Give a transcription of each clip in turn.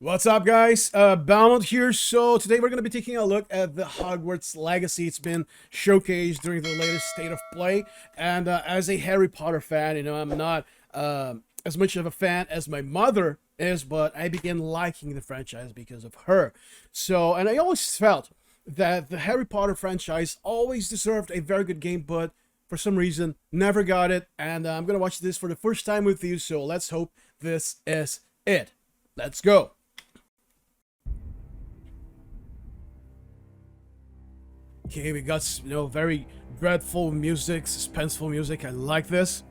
What's up, guys? Balmont here. So today we're going to be taking a look at the Hogwarts Legacy. It's been showcased during the latest State of Play, and as a Harry Potter fan, I'm not as much of a fan as my mother is, but I began liking the franchise because of her. So, and I always felt that the Harry Potter franchise always deserved a very good game, but for some reason never got it. And I'm going to watch this for the first time with you, so let's hope this is it. Let's go. Okay, we got, very dreadful music, suspenseful music. I like this.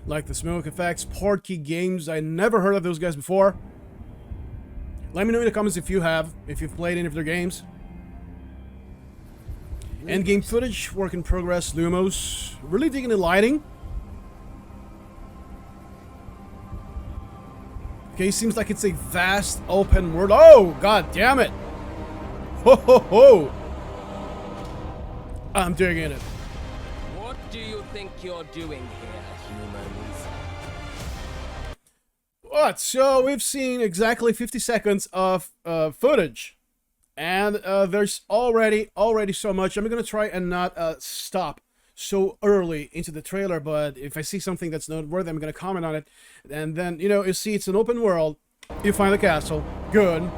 Like the smoke effects, Portkey Games. I never heard of those guys before. Let me know in the comments if you've played any of their games. Endgame footage, work in progress, Lumos. Really digging the lighting. Okay, seems like it's a vast open world. Oh, god damn it! Ho ho ho! I'm digging it. What do you think you're doing here, humans? What? So we've seen exactly 50 seconds of footage, and there's already so much. I'm gonna try and not stop so early into the trailer, but if I see something that's noteworthy, I'm gonna comment on it. And then you see it's an open world. You find the castle. Good.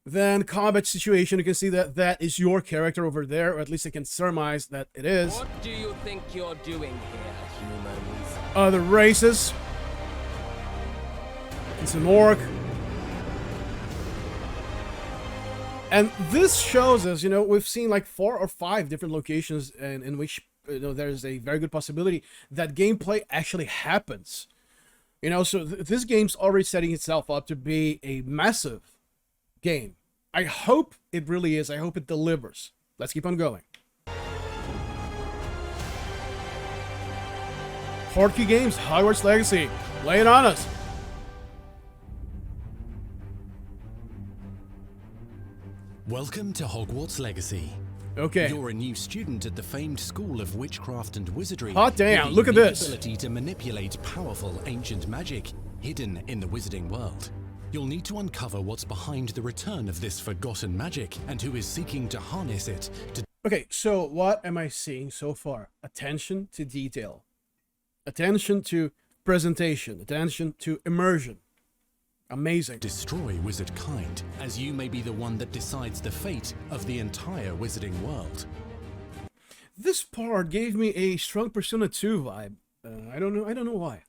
Then combat situation, you can see that that is your character over there, or at least I can surmise that it is. What do you think you're doing here, humans? Other races. It's an orc. And this shows us, we've seen like 4 or 5 different locations in which, there's a very good possibility that gameplay actually happens. So this game's already setting itself up to be a massive game. I hope it really is. I hope it delivers. Let's keep on going. Portkey Games, Hogwarts Legacy. Lay it on us. Welcome to Hogwarts Legacy. Okay. You're a new student at the famed School of Witchcraft and Wizardry. Hot damn, with a look at unique this. Ability to manipulate powerful ancient magic hidden in the wizarding world. You'll need to uncover what's behind the return of this forgotten magic and who is seeking to harness it to... Okay, so what am I seeing so far? Attention to detail. Attention to presentation. Attention to immersion. Amazing. destroy wizard kind, as you may be the one that decides the fate of the entire wizarding world. This part gave me a strong Persona 2 vibe. I don't know why.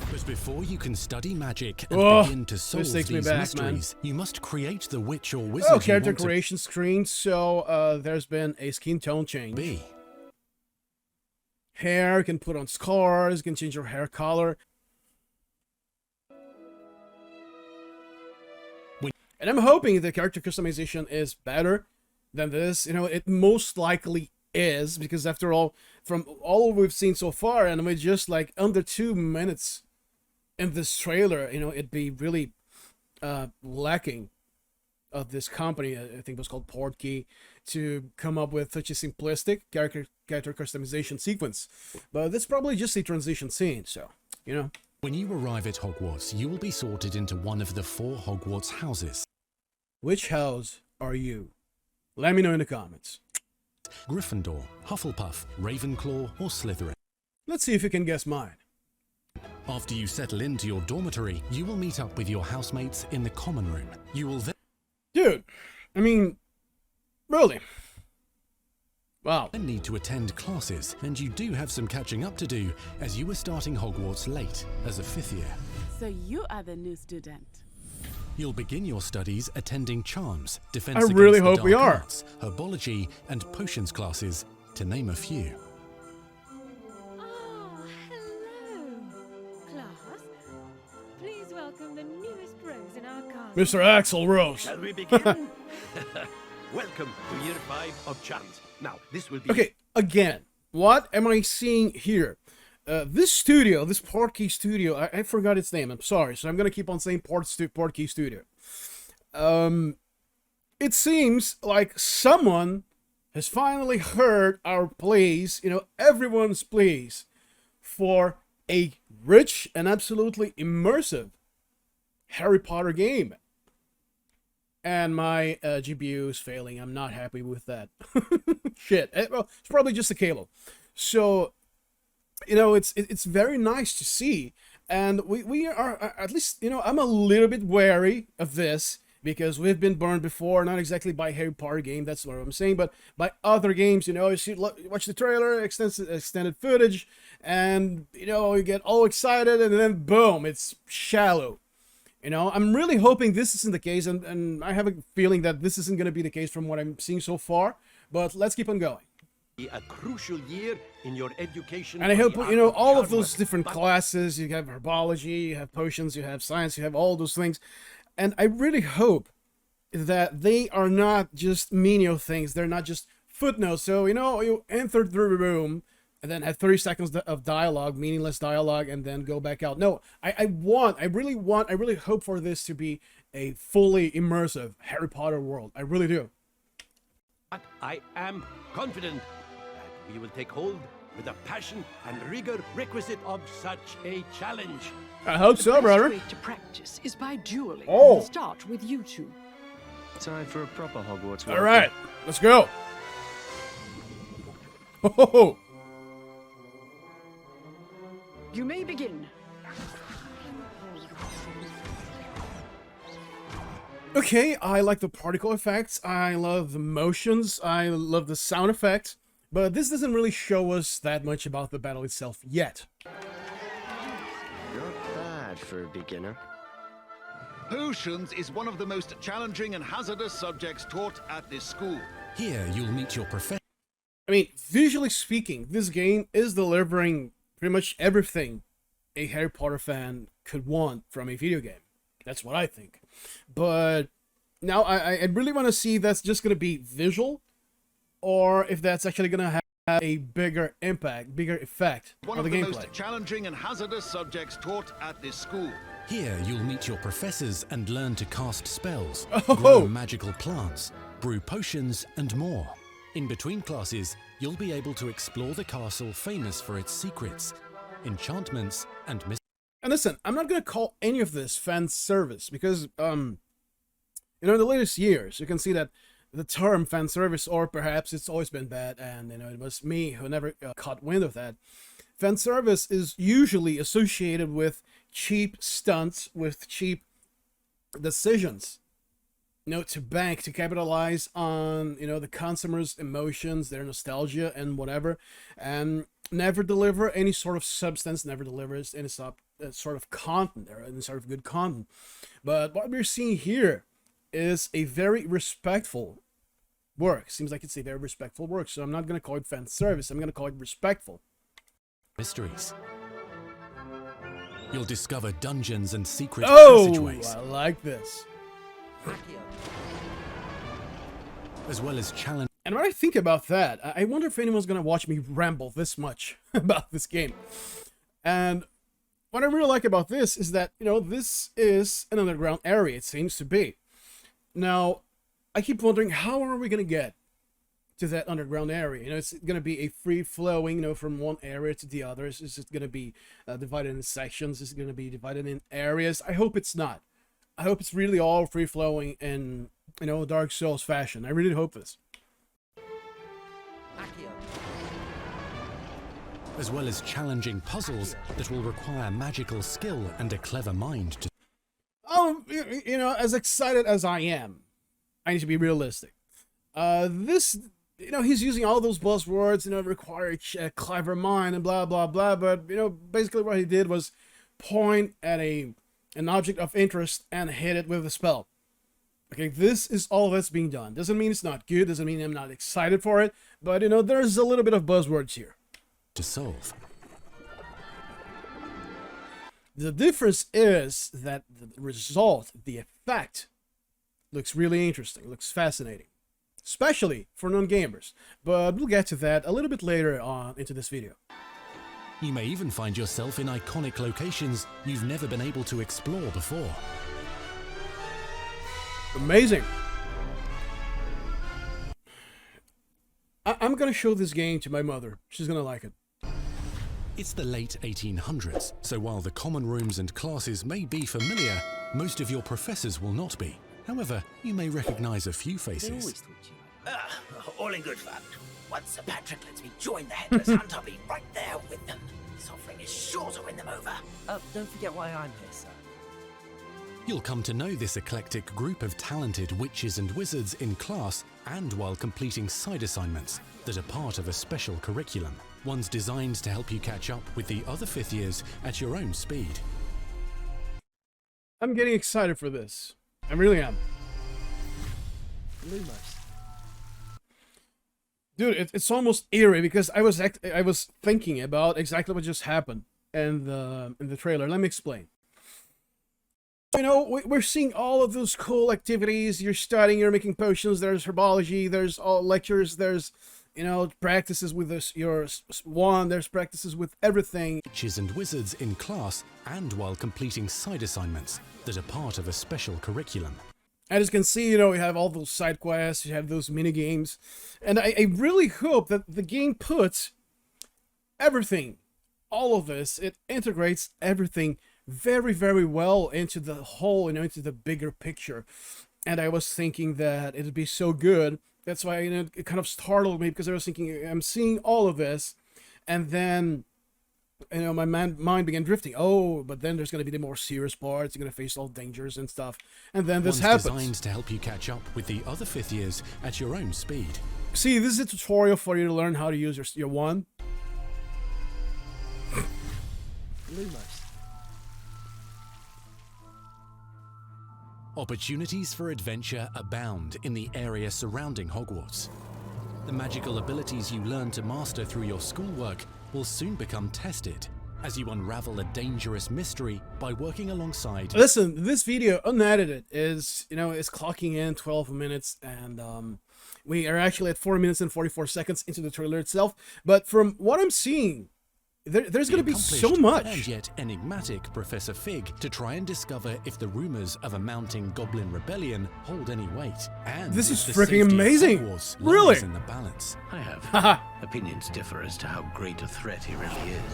But before you can study magic and begin to solve this takes me these back, mysteries, you must create the witch or wizard Oh, you character want to creation screen. So there's been a skin tone change. be. Hair, you can put on scars, you can change your hair color. And I'm hoping the character customization is better than this. It most likely is, because after all, from all we've seen so far, and with just like under 2 minutes in this trailer, it'd be really lacking of this company, I think it was called Portkey, to come up with such a simplistic character customization sequence. But that's probably just a transition scene, so, When you arrive at Hogwarts, you will be sorted into one of the 4 Hogwarts houses. Which house are you? Let me know in the comments. Gryffindor, Hufflepuff, Ravenclaw, or Slytherin. Let's see if you can guess mine. After you settle into your dormitory, you will meet up with your housemates in the common room. You will Dude, I mean, really? Wow. then need to attend classes, and you do have some catching up to do, as you were starting Hogwarts late as a 5th year. So you are the new student. You'll begin your studies attending charms, defense I against really the hope we dark are. arts, herbology, and potions classes, to name a few. Oh, hello, class. Please welcome the newest rose in our garden. Mr. Axel Rose. Shall we begin? Welcome to year 5 of charms. Now, this will be... Okay, again, what am I seeing here? This studio, this Portkey studio, I forgot its name, I'm sorry, so I'm gonna keep on saying Portkey studio. It seems like someone has finally heard our pleas, everyone's pleas for a rich and absolutely immersive Harry Potter game. And my GPU is failing. I'm not happy with that. Shit. Well, it's probably just a cable. So, it's very nice to see. And we are, at least, I'm a little bit wary of this because we've been burned before, not exactly by Harry Potter game, that's what I'm saying, but by other games, you see, watch the trailer, extended footage, and, you get all excited, and then boom, it's shallow. I'm really hoping this isn't the case, and I have a feeling that this isn't going to be the case from what I'm seeing so far, but let's keep on going. A crucial year in your education. And I hope, for the art of all of charm those work. different But classes, you have herbology, you have potions, you have science, you have all those things. And I really hope that they are not just menial things. They're not just footnotes. So, you enter the room and then have 30 seconds of dialogue, meaningless dialogue, and then go back out. No, I really hope for this to be a fully immersive Harry Potter world. I really do. But I am confident that we will take hold with the passion and rigor requisite of such a challenge. I hope so, The brother. best way to practice is by dueling. Oh. We'll start with you two. Time for a proper Hogwarts. All right, let's go. Oh, You may begin. okay, I like the particle effects, I love the motions, I love the sound effects, but this doesn't really show us that much about the battle itself yet. Not bad for a beginner. Potions is one of the most challenging and hazardous subjects taught at this school. Here you'll meet your professor. I mean, visually speaking, this game is delivering pretty much everything a Harry Potter fan could want from a video game. That's what I think. But now I really want to see if that's just going to be visual, or if that's actually going to have a bigger impact, bigger effect One on of the the gameplay. most challenging and hazardous subjects taught at this school. Here you'll meet your professors and learn to cast spells, Oh. grow magical plants, brew potions, and more. In between classes, you'll be able to explore the castle famous for its secrets, enchantments, and mysteries. And listen, I'm not going to call any of this fan service because, in the latest years, you can see that the term fan service, or perhaps it's always been bad, and, it was me who never caught wind of that. Fan service is usually associated with cheap stunts, with cheap decisions, to bank, to capitalize on, the consumer's emotions, their nostalgia, and whatever, and never deliver any sort of substance, never delivers any sort of content, or any sort of good content. But what we're seeing here is a very respectful work. Seems like it's a very respectful work, so I'm not going to call it fan service, I'm going to call it respectful. Mysteries. You'll discover dungeons and secret Oh, passageways, I like this. as well as challenge. And when I think about that, I wonder if anyone's gonna watch me ramble this much about this game. And what I really like about this is that, this is an underground area, it seems to be. Now, I keep wondering, how are we gonna get to that underground area? It's gonna be a free-flowing, from one area to the other. Is it gonna be divided in sections? Is it gonna be divided in areas? I hope it's not. I hope it's really all free-flowing in, Dark Souls fashion. I really hope this. As well as challenging puzzles that will require magical skill and a clever mind to. Oh, as excited as I am, I need to be realistic. This, he's using all those buzzwords, require a clever mind and blah, blah, blah. But, basically what he did was point at an object of interest and hit it with a spell. Okay, this is all that's being done. Doesn't mean it's not good, doesn't mean I'm not excited for it, but, there's a little bit of buzzwords here. To solve. The difference is that the result, the effect, looks really interesting, looks fascinating, especially for non-gamers. But we'll get to that a little bit later on into this video. You may even find yourself in iconic locations you've never been able to explore before. Amazing. I'm gonna show this game to my mother. She's gonna like it. It's the late 1800s, so while the common rooms and classes may be familiar, most of your professors will not be. However, you may recognize a few faces. All in good fun. Once Sir Patrick lets me join the Headless Hunt, I'll be right there with them. This offering is sure to win them over. Don't forget why I'm here, sir. You'll come to know this eclectic group of talented witches and wizards in class and while completing side assignments that are part of a special curriculum. One's designed to help you catch up with the other 5th years at your own speed. I'm getting excited for this. I really am. Lumos. Dude, it's almost eerie because I was thinking about exactly what just happened in the trailer. Let me explain. You know, we're seeing all of those cool activities. You're studying, you're making potions. There's herbology. There's all lectures. There's, you know, practices with your wand. There's practices with everything. Witches and wizards in class and while completing side assignments that are part of a special curriculum. As you can see, you know, you have all those side quests, you have those mini games, and I really hope that the game puts everything, all of this, it integrates everything very, very well into the whole, you know, into the bigger picture. And I was thinking that it'd be so good. That's why, you know, it kind of startled me because I was thinking, I'm seeing all of this, and then, you know, my mind began drifting. Oh, but then there's going to be the more serious parts. You're going to face all dangers and stuff. And then this happens. Designed to help you catch up with the other 5th years at your own speed. See, this is a tutorial for you to learn how to use your wand. Lumos. Opportunities for adventure abound in the area surrounding Hogwarts. The magical abilities you learn to master through your schoolwork will soon become tested as you unravel a dangerous mystery by working alongside. Listen, this video, unedited, is, you know, is clocking in 12 minutes, and we are actually at 4 minutes and 44 seconds into the trailer itself. But from what I'm seeing, there's going to be so much. And yet enigmatic Professor Fig to try and discover if the rumors of a mounting goblin rebellion hold any weight. And this is the freaking safety of amazing. Hogwarts Really? lies in the balance. I have opinions differ as to how great a threat he really is.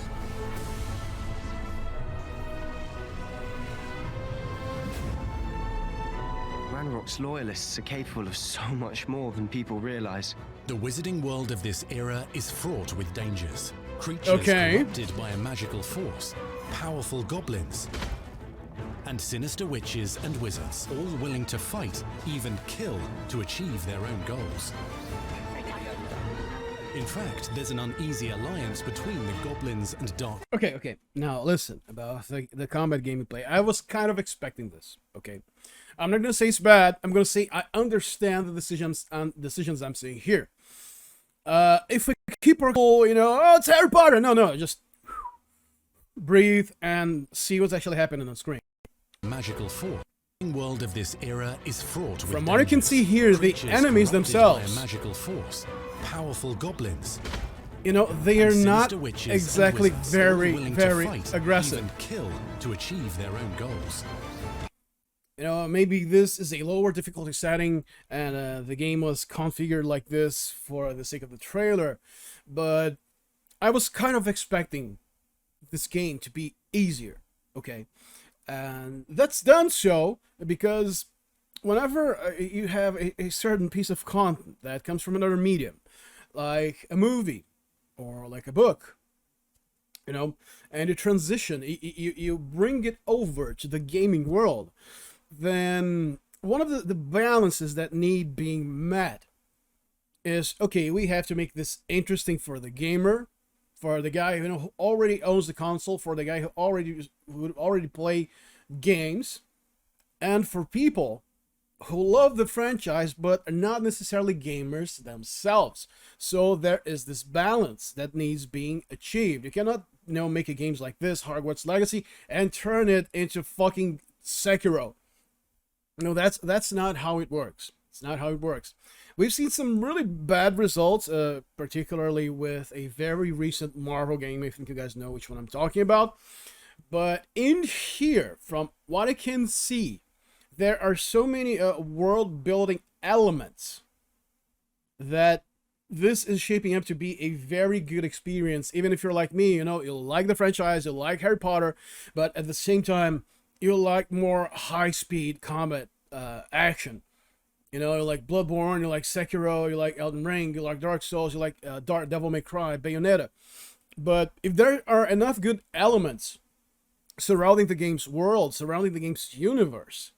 Ranrock's loyalists are capable of so much more than people realize. The wizarding world of this era is fraught with dangers. Creatures corrupted by a magical force, powerful goblins, and sinister witches and wizards, all willing to fight, even kill, to achieve their own goals. In fact, there's an uneasy alliance between the goblins and dark... Okay. Now, listen about the combat gameplay. I was kind of expecting this, okay? I'm not going to say it's bad. I'm going to say I understand the decisions I'm seeing here. If we keep our cool, you know, oh, it's Harry Potter. No, just breathe and see what's actually happening on screen. Magical force. The world of this era is fraught with From what I can see here, the creatures enemies corrupted themselves, by a magical force, powerful goblins, you know, they are and not sinister witches and exactly wizards, all willing to very fight, aggressive. even kill to achieve their own goals. You know, maybe this is a lower difficulty setting and the game was configured like this for the sake of the trailer, but I was kind of expecting this game to be easier, okay? And that's done so because whenever you have a certain piece of content that comes from another medium, like a movie or like a book, you know, and you transition, you bring it over to the gaming world, then one of the balances that need being met is, okay, we have to make this interesting for the gamer, for the guy who already owns the console, for the guy who would already play games, and for people who love the franchise but are not necessarily gamers themselves. So there is this balance that needs being achieved. You cannot, you know, make a games like this, Hogwarts Legacy, and turn it into fucking Sekiro. No, that's not how it works. It's not how it works. We've seen some really bad results, particularly with a very recent Marvel game. I think you guys know which one I'm talking about. But in here, from what I can see, there are so many world-building elements that this is shaping up to be a very good experience, even if you're like me, you know, you like the franchise, you like Harry Potter, but at the same time, you like more high-speed combat action. You know, you like Bloodborne, you like Sekiro, you like Elden Ring, you like Dark Souls, you like Devil May Cry, Bayonetta. But if there are enough good elements surrounding the game's world, surrounding the game's universe,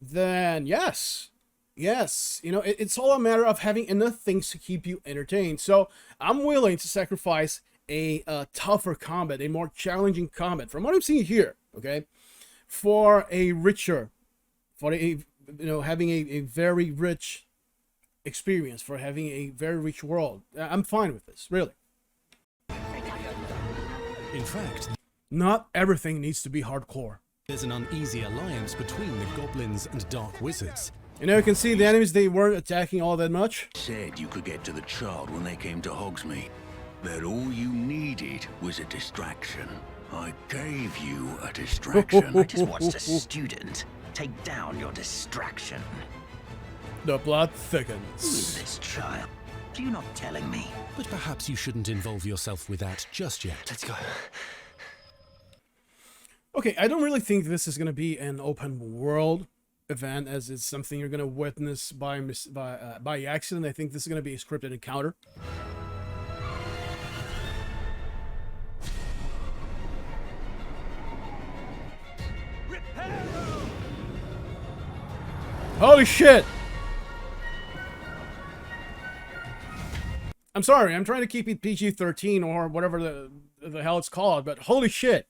then yes, you know, it's all a matter of having enough things to keep you entertained. So I'm willing to sacrifice a tougher combat, a more challenging combat, from what I'm seeing here, okay, for a richer, having a very rich experience, for having a very rich world. I'm fine with this, really. In fact, not everything needs to be hardcore. There's an uneasy alliance between the goblins and dark wizards. You know, you can see the enemies, they weren't attacking all that much. Said you could get to the child when they came to Hogsmeade. That all you needed was a distraction. I gave you a distraction. I just watched a student take down your distraction. The plot thickens. Who is this child? You're not telling me. But perhaps you shouldn't involve yourself with that just yet. Let's go. Okay, I don't really think this is going to be an open world event, as it's something you're going to witness by accident. I think this is going to be a scripted encounter. Holy shit! I'm sorry, I'm trying to keep it PG-13 or whatever the hell it's called, but holy shit!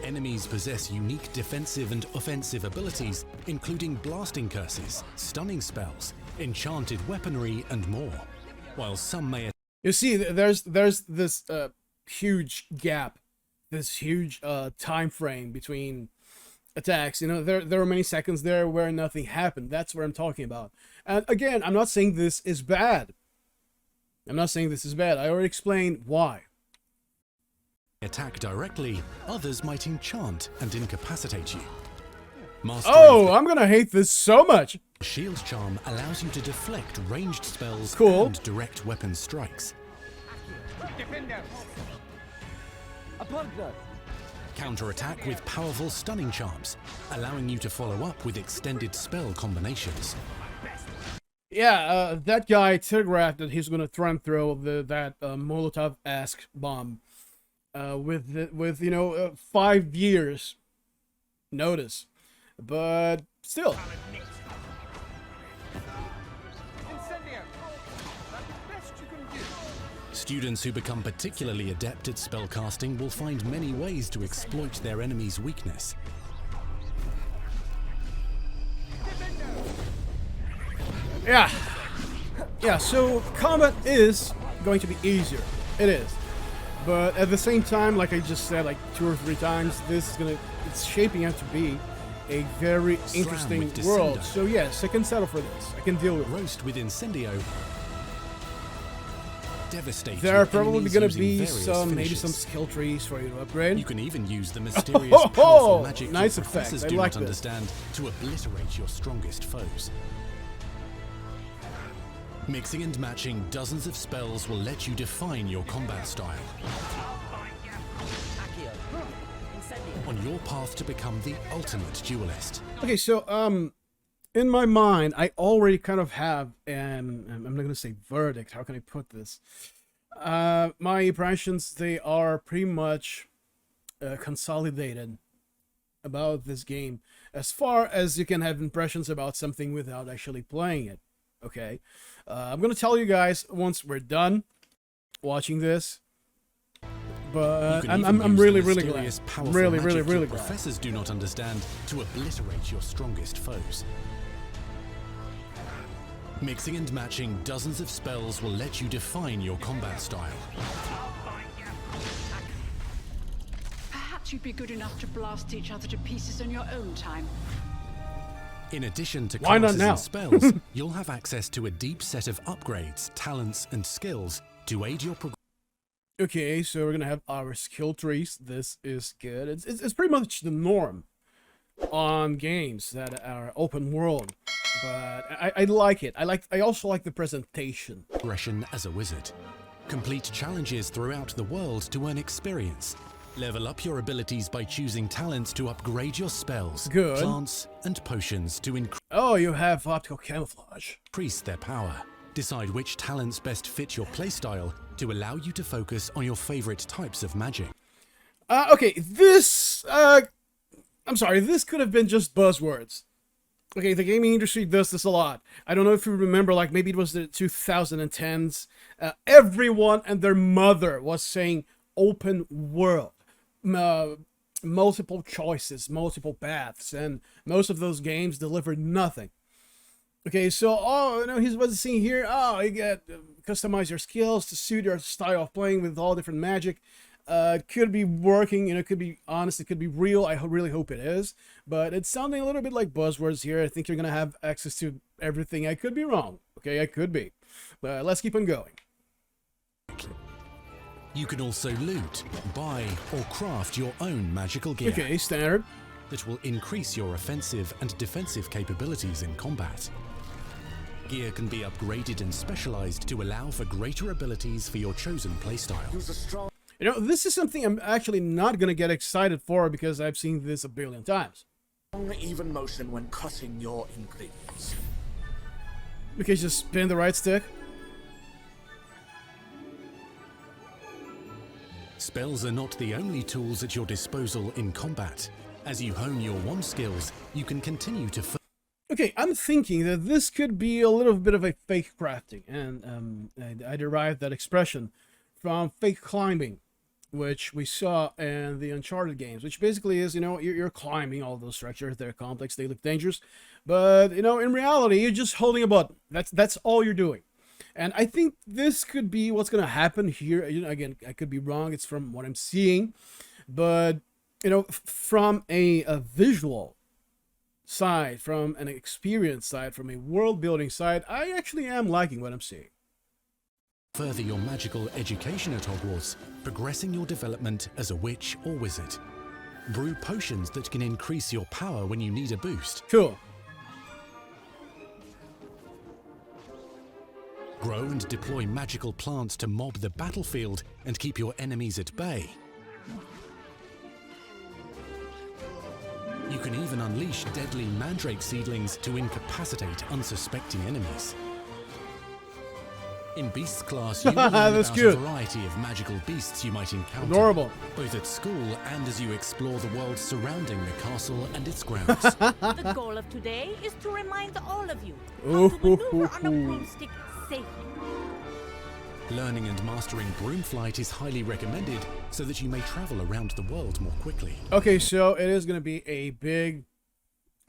Enemies possess unique defensive and offensive abilities, including blasting curses, stunning spells, enchanted weaponry, and more. While some may... You see, there's this huge gap, this huge time frame between attacks. You know, there are many seconds there where nothing happened. That's what I'm talking about. And again, I'm not saying this is bad. I already explained why. Attack directly, others might enchant and incapacitate you. I'm gonna hate this so much. Shield Charm allows you to deflect ranged spells and direct weapon strikes. Counter-attack with powerful stunning charms, allowing you to follow up with extended spell combinations. Yeah, that guy telegraphed that he's gonna try and throw that Molotov-esque bomb with 5 years notice, but still. Students who become particularly adept at spellcasting will find many ways to exploit their enemy's weakness. Yeah, so combat is going to be easier. It is. But at the same time, like I just said like 2 or 3 times, it's shaping up to be a very interesting world. So yes, I can settle for this. I can deal with it. Roast with Incendio. Devastate. There are probably going to be maybe some skill trees for you to upgrade. You can even use the mysterious powerful magic nice your effect. professors I do like not understand to obliterate your strongest foes. Mixing and matching dozens of spells will let you define your combat style. On your path to become the ultimate duelist. Okay, so in my mind, I already kind of have I'm not going to say verdict. How can I put this? My impressions, they are pretty much consolidated about this game, as far as you can have impressions about something without actually playing it. Okay, I'm gonna tell you guys once we're done watching this, but I'm really glad. Really glad. Professors do not understand to obliterate your strongest foes. Mixing and matching dozens of spells will let you define your combat style. Perhaps you'd be good enough to blast each other to pieces on your own time. In addition to Why not classes now? and spells, you'll have access to a deep set of upgrades, talents, and skills to aid your progression. Okay, so we're gonna have our skill trees. This is good. It's pretty much the norm on games that are open world, but I like it. I also like the presentation. Progression as a wizard. Complete challenges throughout the world to earn experience. Level up your abilities by choosing talents to upgrade your spells, Good. plants, and potions to Oh, you have optical camouflage. increase their power. Decide which talents best fit your playstyle to allow you to focus on your favorite types of magic. Okay, this I'm sorry, this could have been just buzzwords. Okay, the gaming industry does this a lot. I don't know if you remember, like maybe it was the 2010s. Everyone and their mother was saying open world, multiple choices, multiple paths, and most of those games delivered nothing. Okay, so here's what's seen here. Oh, you get customize your skills to suit your style of playing with all different magic. Could be working, it could be honest, it could be real. I really hope it is, but it's sounding a little bit like buzzwords here. I think you're gonna have access to everything. I could be wrong. Okay, I could be, but let's keep on going. You can also loot, buy, or craft your own magical gear. Okay, standard. That will increase your offensive and defensive capabilities in combat. Gear can be upgraded and specialized to allow for greater abilities for your chosen playstyle. This is something I'm actually not going to get excited for because I've seen this a billion times. Even motion when cutting your ingredients. Okay, just spin the right stick. Spells are not the only tools at your disposal in combat. As you hone your wand skills, you can continue to Okay, I'm thinking that this could be a little bit of a fake crafting, and I derived that expression from fake climbing, which we saw in the Uncharted games, which basically is, you're climbing all those structures. They're complex, they look dangerous, but, in reality, you're just holding a button. That's all you're doing. And I think this could be what's going to happen here. Again, I could be wrong. It's from what I'm seeing, but, from a visual side, from an experience side, from a world building side, I actually am liking what I'm seeing. further your magical education at Hogwarts, progressing your development as a witch or wizard. Brew potions that can increase your power when you need a boost. Cool. Grow and deploy magical plants to mob the battlefield and keep your enemies at bay. You can even unleash deadly mandrake seedlings to incapacitate unsuspecting enemies. In Beasts class, you will learn about a variety of magical beasts you might encounter, Adorable. both at school and as you explore the world surrounding the castle and its grounds. The goal of today is to remind all of you how to maneuver on a broomstick safely. Learning and mastering broom flight is highly recommended so that you may travel around the world more quickly. Okay, so it is going to be a big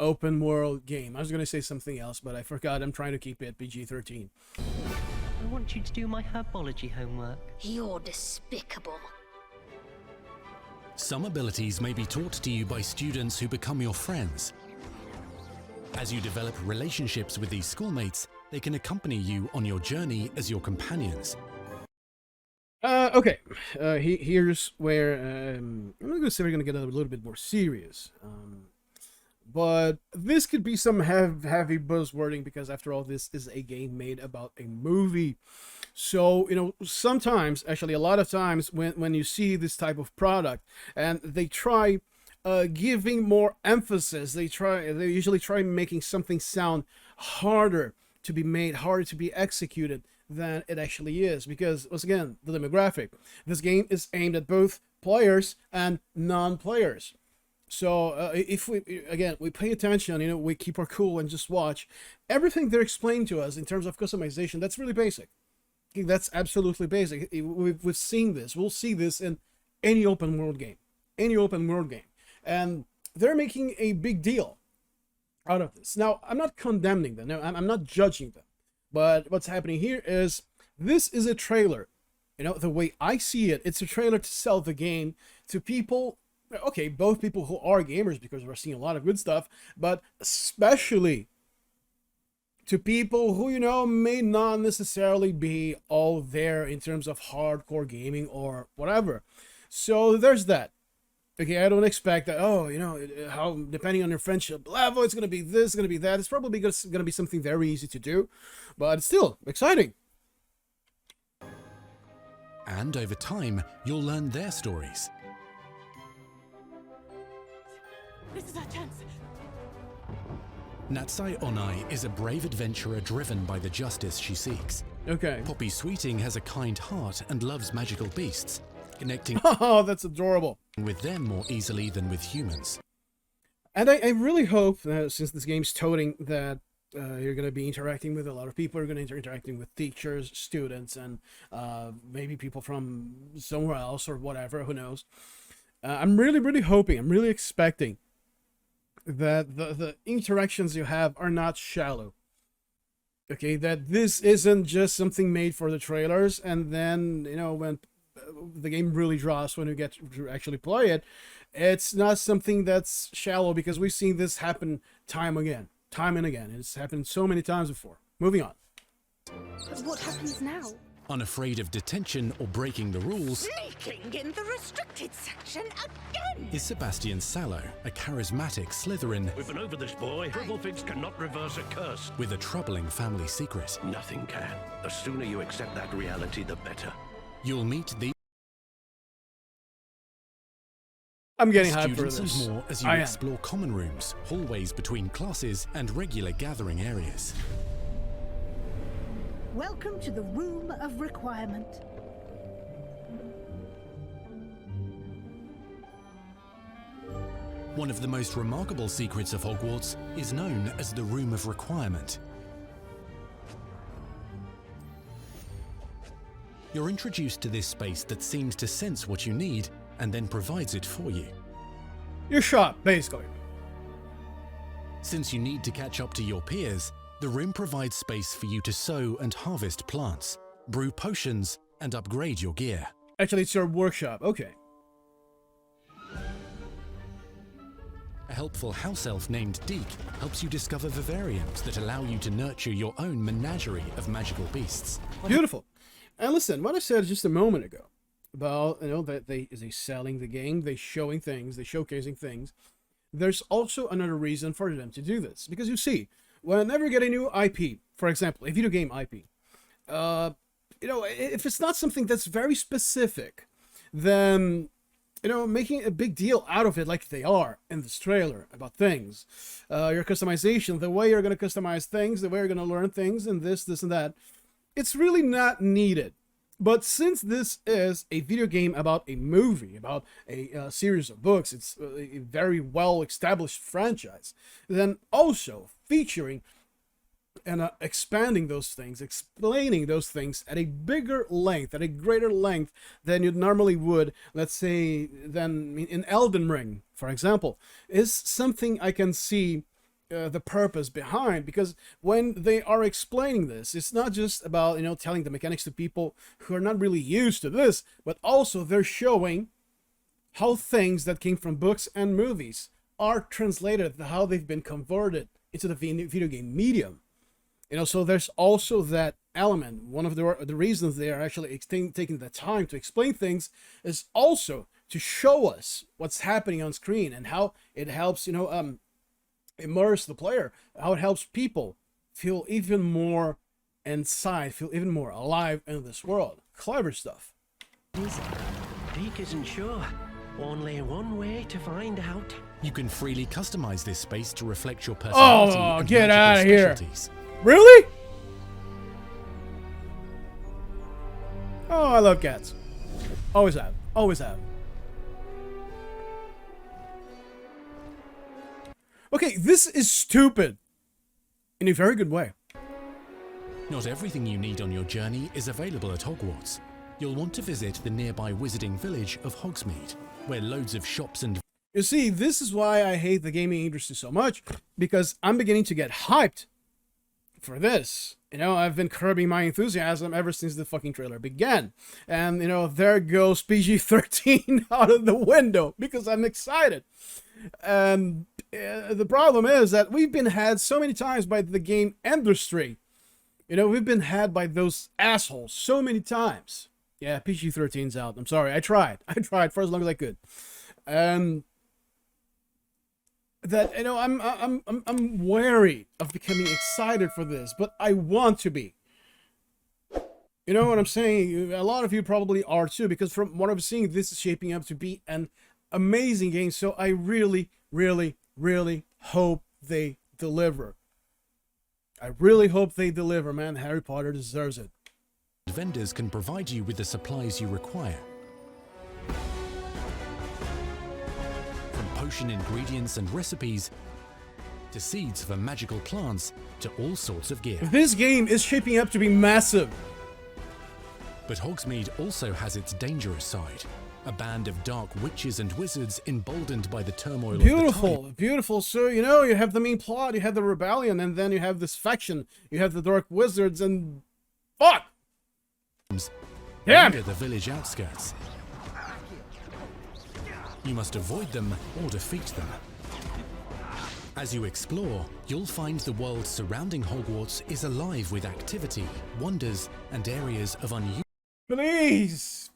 open world game. I was going to say something else, but I forgot. I'm trying to keep it PG-13. I want you to do my herbology homework. You're despicable. Some abilities may be taught to you by students who become your friends. As you develop relationships with these schoolmates, they can accompany you on your journey as your companions. Okay, here's where I'm not going to say we're going to get a little bit more serious. But this could be some heavy buzzwording because, after all, this is a game made about a movie. So, sometimes, actually a lot of times, when you see this type of product and they try giving more emphasis, they usually try making something sound harder to be made, harder to be executed than it actually is. Because, once again, the demographic. This game is aimed at both players and non-players. So if we pay attention, we keep our cool and just watch everything they're explaining to us in terms of customization. That's really basic. Okay, that's absolutely basic. We've seen this. We'll see this in any open world game, and they're making a big deal out of this. Now, I'm not condemning them. No, I'm not judging them. But what's happening here is this is a trailer. The way I see it, it's a trailer to sell the game to people. Okay, both people who are gamers, because we're seeing a lot of good stuff, but especially to people who, you know, may not necessarily be all there in terms of hardcore gaming or whatever. So there's that. Okay, I don't expect that, oh, you know, how, depending on your friendship level, it's going to be this, going to be that. It's probably going to be something very easy to do, but it's still exciting. And over time, you'll learn their stories. This is our chance. Natsai Onai is a brave adventurer driven by the justice she seeks. Okay. Poppy Sweeting has a kind heart and loves magical beasts, connecting oh, that's adorable. with them more easily than with humans. And I really hope, since this game's toting, that you're going to be interacting with a lot of people. You're going to be interacting with teachers, students, and maybe people from somewhere else or whatever, who knows. I'm really hoping, I'm really expecting that the interactions you have are not shallow. Okay, that this isn't just something made for the trailers, and then, you know, when the game really draws, when you get to actually play it, it's not something that's shallow, because we've seen this happen time and again. It's happened so many times before. Moving on. What happens now? Unafraid of detention or breaking the rules, Sneaking in the restricted section again! is Sebastian Sallow, a charismatic Slytherin We've been over this, boy. Purple figs cannot reverse a curse. with a troubling family secret. Nothing can. The sooner you accept that reality, the better. You'll meet the I'm getting hyped for students this. and more as you explore common rooms, hallways between classes, and regular gathering areas. Welcome to the Room of Requirement. One of the most remarkable secrets of Hogwarts is known as the Room of Requirement. You're introduced to this space that seems to sense what you need and then provides it for you. Your shop, basically. Since you need to catch up to your peers, the room provides space for you to sow and harvest plants, brew potions, and upgrade your gear. Actually, it's your workshop. Okay. A helpful house elf named Deke helps you discover vivariums that allow you to nurture your own menagerie of magical beasts. Beautiful. And listen, what I said just a moment ago about, you know, that they selling the game, they showing things, they showcasing things. There's also another reason for them to do this, because you see, whenever you get a new IP, for example, a video game IP, you know, if it's not something that's very specific, then, you know, making a big deal out of it like they are in this trailer about things, your customization, the way you're going to customize things, the way you're going to learn things, and this and that, it's really not needed. But since this is a video game about a movie, about a series of books, it's a very well-established franchise, then also featuring and expanding those things, explaining those things at a bigger length, at a greater length than you normally would, let's say, than in Elden Ring, for example, is something I can see the purpose behind, because when they are explaining this, it's not just about, you know, telling the mechanics to people who are not really used to this, but also they're showing how things that came from books and movies are translated, how they've been converted into the video game medium. You know, so there's also that element. One of the reasons they are actually taking the time to explain things is also to show us what's happening on screen and how it helps, you know, immerse the player, how it helps people feel even more inside, feel even more alive in this world. Clever stuff. Deke isn't sure. Only one way to find out. You can freely customize this space to reflect your personality and get magical out of here. specialties. Really? Oh, I love cats. Always have. Always have. Okay, this is stupid. In a very good way. Not everything you need on your journey is available at Hogwarts. You'll want to visit the nearby wizarding village of Hogsmeade, where loads of shops and... You see, this is why I hate the gaming industry so much, because I'm beginning to get hyped for this. You know, I've been curbing my enthusiasm ever since the fucking trailer began. And, you know, there goes PG-13 out of the window, because I'm excited. And the problem is that we've been had so many times by the game industry. You know, we've been had by those assholes so many times. Yeah, PG-13's out. I'm sorry. I tried for as long as I could. That, you know, I'm wary of becoming excited for this, but I want to be. You know what I'm saying? A lot of you probably are too, because from what I'm seeing, this is shaping up to be an amazing game. So I really, really, really hope they deliver. I really hope they deliver, man. Harry Potter deserves it. Vendors can provide you with the supplies you require. From potion ingredients and recipes, to seeds for magical plants, to all sorts of gear. This game is shaping up to be massive. But Hogsmeade also has its dangerous side. A band of dark witches and wizards emboldened by the turmoil of the time. Beautiful. So, you know, you have the main plot, you have the rebellion, and then you have this faction. You have the dark wizards, and... fuck! Damn! Under the village outskirts. You must avoid them or defeat them. As you explore, you'll find the world surrounding Hogwarts is alive with activity, wonders, and areas of unusual... Please!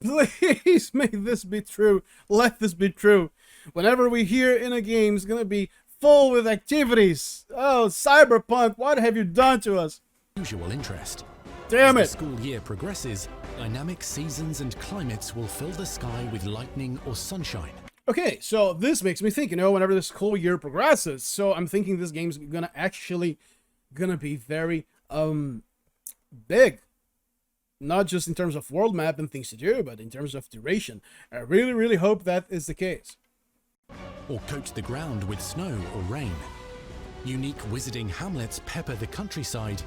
Please make this be true. Let this be true. Whenever we hear in a game, it's gonna be full with activities. Oh, Cyberpunk, what have you done to us? Usual interest. Damn it! As the school year progresses, dynamic seasons and climates will fill the sky with lightning or sunshine. Okay, so this makes me think, you know, whenever the school year progresses, so I'm thinking this game's gonna be very, big. Not just in terms of world map and things to do, but in terms of duration. I really, really hope that is the case. Or coat the ground with snow or rain. Unique wizarding hamlets pepper the countryside,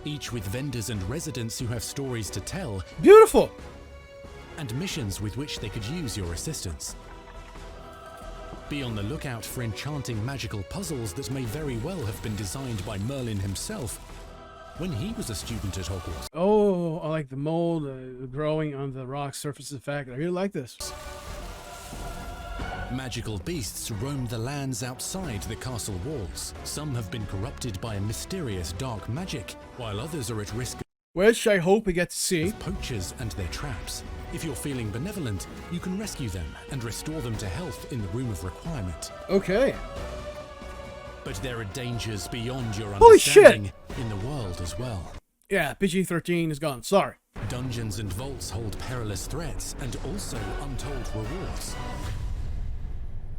each with vendors and residents who have stories to tell. Beautiful! And missions with which they could use your assistance. Be on the lookout for enchanting magical puzzles that may very well have been designed by Merlin himself when he was a student at Hogwarts. Oh, I like the mold growing on the rock surface effect. I really like this. Magical beasts roam the lands outside the castle walls. Some have been corrupted by a mysterious dark magic, while others are at risk, which I hope we get to see. Of poachers and their traps. If you're feeling benevolent, you can rescue them and restore them to health in the Room of Requirement. Okay. But there are dangers beyond your Holy understanding shit! In the world as well. Yeah, PG-13 is gone. Sorry. Dungeons and vaults hold perilous threats and also untold rewards.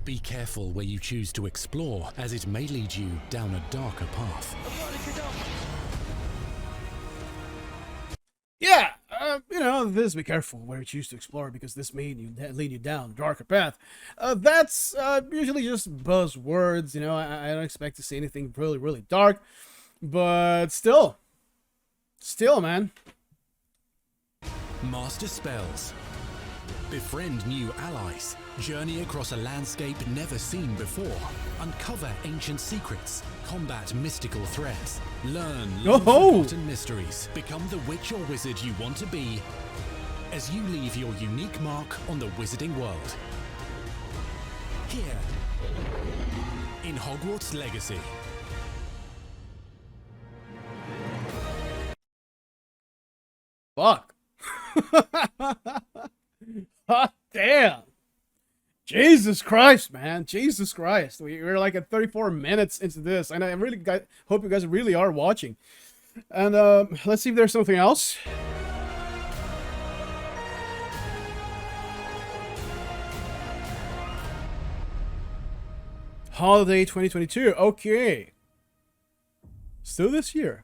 Be careful where you choose to explore, as it may lead you down a darker path. Yeah, you know, be careful where you choose to explore, because this may lead you down a darker path. That's usually just buzzwords, you know. I don't expect to see anything really, really dark, but still, man. Master spells. Befriend new allies. Journey across a landscape never seen before. Uncover ancient secrets. Combat mystical threats. Learn long-forgotten mysteries. Become the witch or wizard you want to be as you leave your unique mark on the wizarding world. Here, in Hogwarts Legacy. Fuck. Hot damn. Jesus Christ, man. Jesus Christ. We're like at 34 minutes into this, and I really hope you guys really are watching. And let's see if there's something else. Holiday 2022. Okay. Still this year.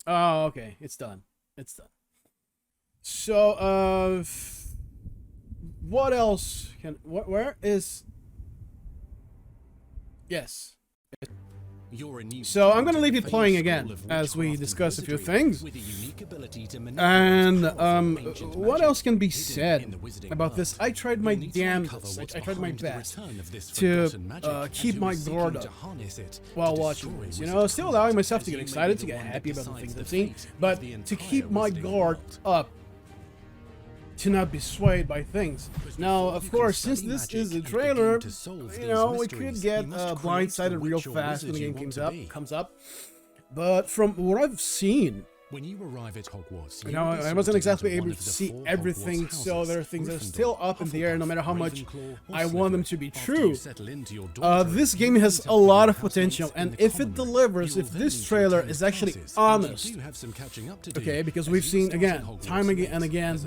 Oh, okay. It's done. It's done. So, what else can... where is... Yes. So I'm going to leave you playing again as we discuss a few things. And what else can be said about this? I tried my damnedest. I tried my best to keep my guard up while watching this. You know, still allowing myself to get excited, to get happy about the things I've seen, but to keep my guard up to not be swayed by things. Now, of course, since this is a trailer, you know, we could get blindsided real fast when the game comes up. But from what I've seen, when you arrive at Hogwarts, you know, I wasn't exactly able to see everything, so there are things that are still up in the air, no matter how much I want them to be true. This game has a lot of potential, and if it delivers, if this trailer is actually honest, okay, because we've seen, again, time and again,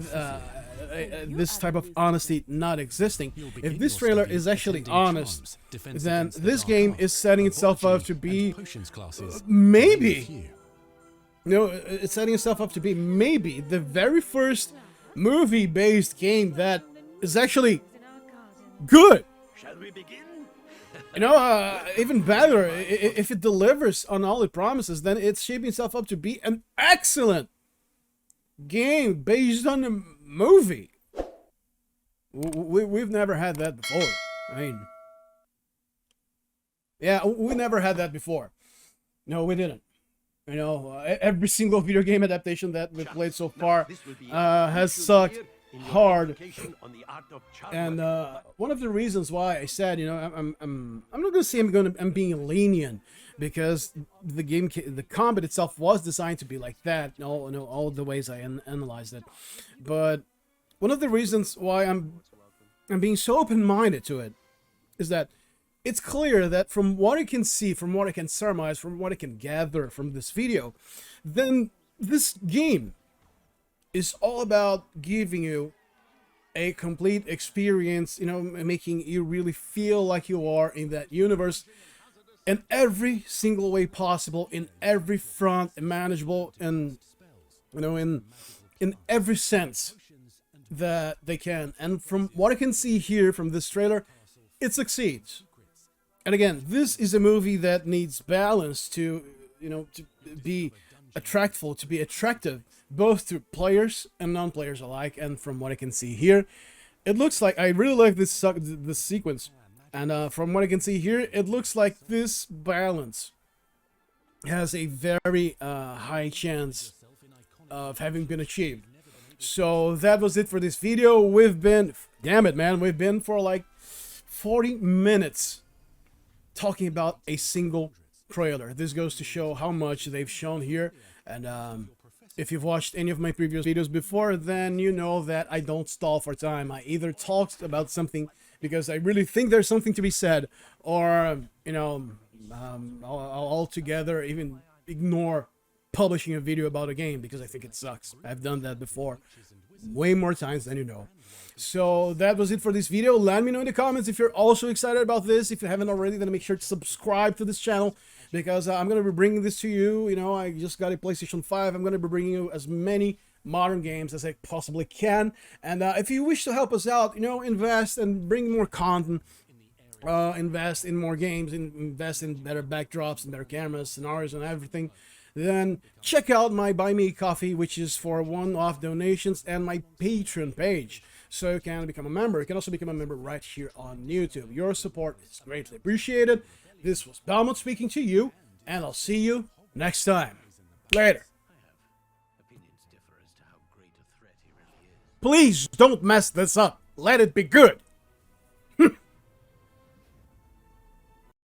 this type of honesty not existing. If this trailer is actually honest, then this game is setting itself up to be maybe... No, it's setting itself up to be maybe the very first movie-based game that is actually good. Shall we begin? You know, even better, if it delivers on all it promises, then it's shaping itself up to be an excellent game based on a movie. We've never had that before. I mean, yeah, we never had that before. No, we didn't. You know, every single video game adaptation that we've played so far has sucked hard. And one of the reasons why I said, you know, I'm not gonna say I'm being lenient, because the combat itself was designed to be like that. All the ways I analyzed it. But one of the reasons why I'm being so open-minded to it is that it's clear that from what I can see, from what I can surmise, from what I can gather from this video, then this game is all about giving you a complete experience, you know, making you really feel like you are in that universe in every single way possible, in every front manageable, and, you know, in every sense that they can. And from what I can see here from this trailer, it succeeds. And again, this is a movie that needs balance to, you know, to be attractive, both to players and non-players alike. And from what I can see here, it looks like, I really like this sequence. And from what I can see here, it looks like this balance has a very high chance of having been achieved. So that was it for this video. We've been, damn it, man, we've been for like 40 minutes talking about a single trailer. This goes to show how much they've shown here. And if you've watched any of my previous videos before, then you know that I don't stall for time. I either talk about something because I really think there's something to be said, or, you know, I'll altogether even ignore publishing a video about a game because I think it sucks. I've done that before, way more times than you know. So that was it for this video. Let me know in the comments if you're also excited about this. If you haven't already, then make sure to subscribe to this channel, because I'm going to be bringing this to you. You know, I just got a PlayStation 5. I'm going to be bringing you as many modern games as I possibly can. And if you wish to help us out, you know, invest and bring more content, invest in more games, invest in better backdrops and better cameras, scenarios, and everything, then check out my Buy Me a Coffee, which is for one-off donations, and my Patreon page, so you can become a member. You can also become a member right here on YouTube. Your support is greatly appreciated. This was Belmont speaking to you, and I'll see you next time. Later. Please don't mess this up. Let it be good.